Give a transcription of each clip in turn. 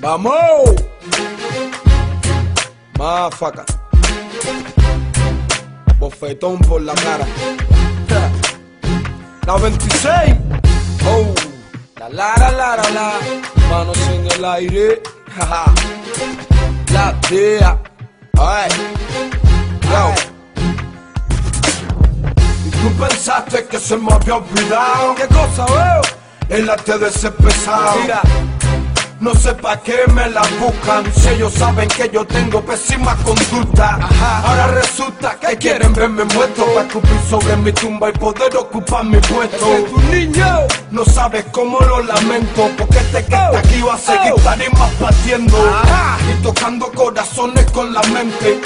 ¡Vamos! Más faca. Bofetón por la cara. La 26. Oh. La. Manos en el aire. Jaja. La tía. Ay. Yo. Y tú pensaste que se me había olvidado. ¿Qué cosa, veo? El arte de ese pesado. Mira. No sé pa' qué me la buscan, si ellos saben que yo tengo pésima conducta. Ajá. Ahora resulta que quieren verme muerto pa' escupir sobre mi tumba y poder ocupar mi puesto. ¿Ese es tu niño? No sabes cómo lo lamento, porque este que está aquí va a seguir tarimas partiendo. Ajá. Y tocando corazones con la mente.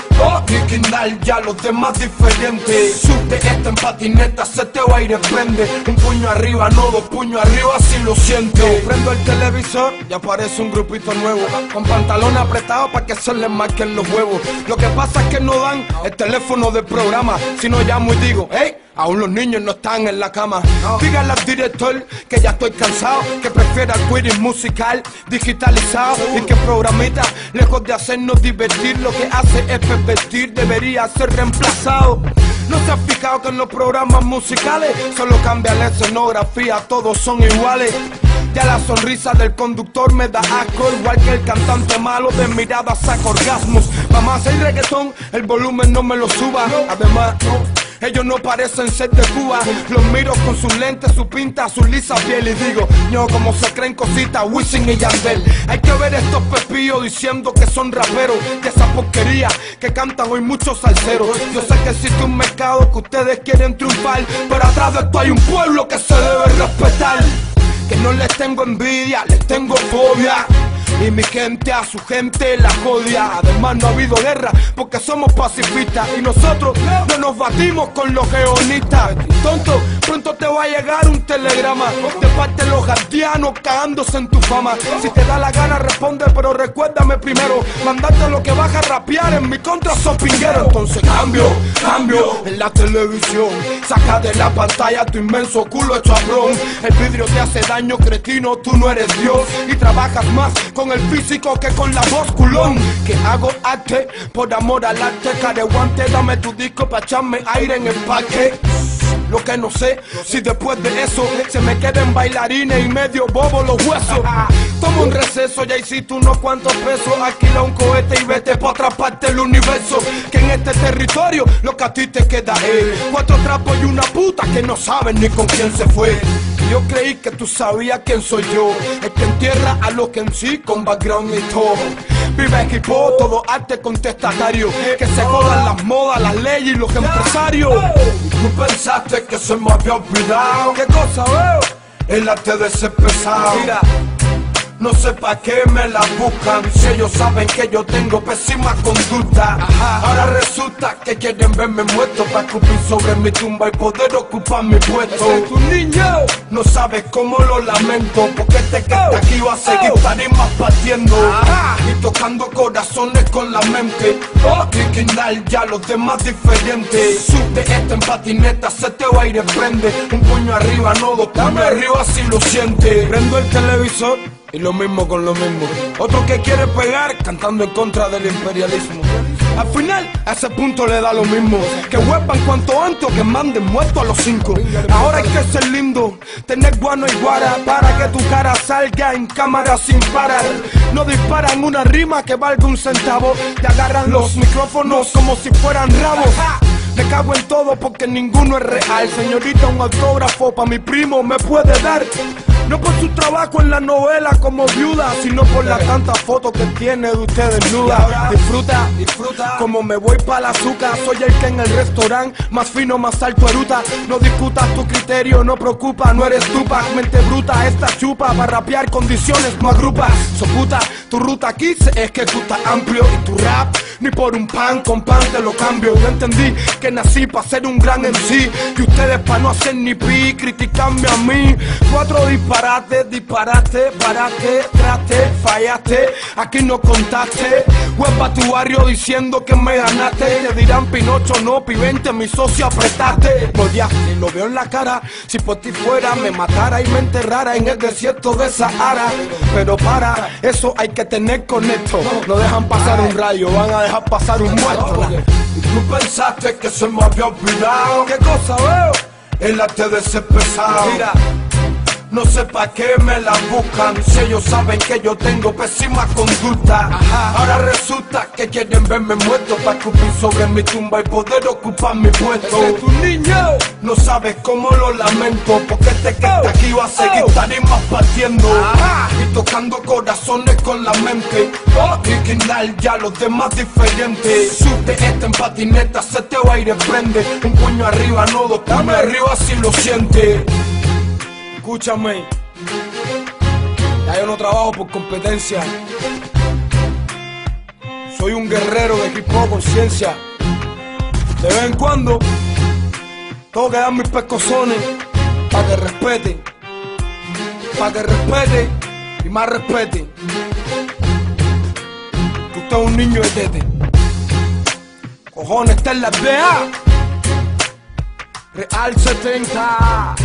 Y guindar ya los demás diferentes. Sube esta en patineta, se te va a ir prende. Un puño arriba, no 2 puños arriba, si lo sientes. Prendo el televisor y aparece un grupito nuevo, con pantalones apretados para que se les marquen los huevos. Lo que pasa es que no dan el teléfono del programa. Si no llamo y digo, hey, aún los niños no están en la cama. Dígale al director que ya estoy cansado, que prefiera el quidditch musical digitalizado. Y que programita, lejos de hacernos divertir, lo que hace es pervertir, debería ser reemplazado. ¿No se ha fijado que en los programas musicales solo cambia la escenografía, todos son iguales? Ya la sonrisa del conductor me da asco, igual que el cantante malo de mirada saca orgasmos. Mamá, si hay reggaetón, el volumen no me lo suba. Además, ellos no parecen ser de Cuba. Los miro con sus lentes, su pinta, su lisa piel y digo, no, como se creen cositas, Wisin y Yandel. Hay que ver estos pepillos diciendo que son raperos, que esa porquería que cantan hoy muchos salseros. Yo sé que existe un mercado que ustedes quieren triunfar, pero atrás de esto hay un pueblo que se debe respetar. Que no les tengo envidia, les tengo fobia. Y mi gente a su gente la jodia. Además no ha habido guerra porque somos pacifistas. Y nosotros no nos batimos con los geonistas. Tonto, pronto te va a llegar un telegrama de parte de los guardianos cagándose en tu fama. Si te da la gana responde, pero recuérdame primero mandarte lo que vas a rapear en mi contra, sos pinguero. Entonces cambio en la televisión. Saca de la pantalla tu inmenso culo hecho abrón. El vidrio te hace daño, cretino, tú no eres Dios. Y trabajas más con el físico que con la voz, culón. Que hago arte por amor al arte. Careguante, dame tu disco pa' echarme aire en el parque. Lo que no sé, si después de eso se me queden bailarines y medio bobo los huesos. Toma un receso, ya hiciste unos cuantos pesos. Alquila un cohete y vete pa' otra parte del universo. Que en este territorio lo que a ti te queda es 4 trapos y una puta que no saben ni con quién se fue. Yo creí que tú sabías quién soy yo, el que entierra a los que en sí con background y todo. Vive equipo, todo arte contestatario. Que se jodan las modas, las leyes y los empresarios. Tú pensaste que se me había olvidado. ¿Qué cosa, veo? El arte de ese pesado. Mira. No sé pa' qué me la buscan, si ellos saben que yo tengo pésima conducta. Ajá. Ahora resulta que quieren verme muerto pa' escupir sobre mi tumba y poder ocupar mi puesto. ¿Ese es tu niño? No sabes cómo lo lamento, porque este que está aquí va a seguir tarimas partiendo. Ajá. Y tocando corazones con la mente. Y guindar ya los demás diferentes. Sube esta en patineta, se te va a ir prende. Un puño arriba, no 2 puños arriba, si lo sientes. Prendo el televisor y lo mismo con lo mismo. Otro que quiere pegar cantando en contra del imperialismo. Al final, a ese punto le da lo mismo. Que huepan cuanto antes o que manden muertos a los 5. Ahora hay que ser lindo, tener guano y guara, para que tu cara salga en cámara sin parar. No disparan una rima que valga un centavo. Te agarran los micrófonos como si fueran rabos. Me cago en todo porque ninguno es real. Señorita, un autógrafo pa' mi primo me puede dar. No por su trabajo en la novela como viuda, sino por las tantas fotos que tiene de usted desnuda. Disfruta, como me voy pa' la azúcar. Soy el que en el restaurante más fino, más alto eruta. No discutas tu criterio, no preocupa, no eres tupa. Mente bruta, esta chupa, para rapear condiciones no agrupas. So puta, tu ruta aquí se ejecuta amplio. Y tu rap, ni por un pan, con pan te lo cambio. Yo entendí que nací pa' ser un gran MC, y ustedes pa' no hacer ni pi, criticarme a mí. 4 disparos disparate, paraste, fallaste, aquí no contaste. Huepa tu barrio diciendo que me ganaste. Te dirán Pinocho, no, pivente, mi socio apretaste. Me odiaste, lo veo en la cara. Si por ti fuera me matara y me enterrara en el desierto de Sahara. Pero para eso hay que tener conecto. No dejan pasar un rayo, van a dejar pasar un muerto. Y tú pensaste que se me había olvidado. ¿Qué cosa veo? El arte de ser pesado. Mira, no sé pa' qué me la buscan, si ellos saben que yo tengo pésima conducta. Ahora resulta que quieren verme muerto pa' escupir sobre mi tumba y poder ocupar mi puesto. Ese es tu niño. No sabes cómo lo lamento, porque este que está aquí va a seguir tarimas partiendo y tocando corazones con la mente. Original, ya los demás diferentes. Sube este en patineta, se te va a ir de frente. Un puño arriba, no dos puños arriba si lo sientes. Escúchame, ya yo no trabajo por competencia. Soy un guerrero de hip hop conciencia. De vez en cuando tengo que dar mis pescozones para que respeten, y más respeten. Que usted es un niño de tete. Cojones, está en la BA Real 70.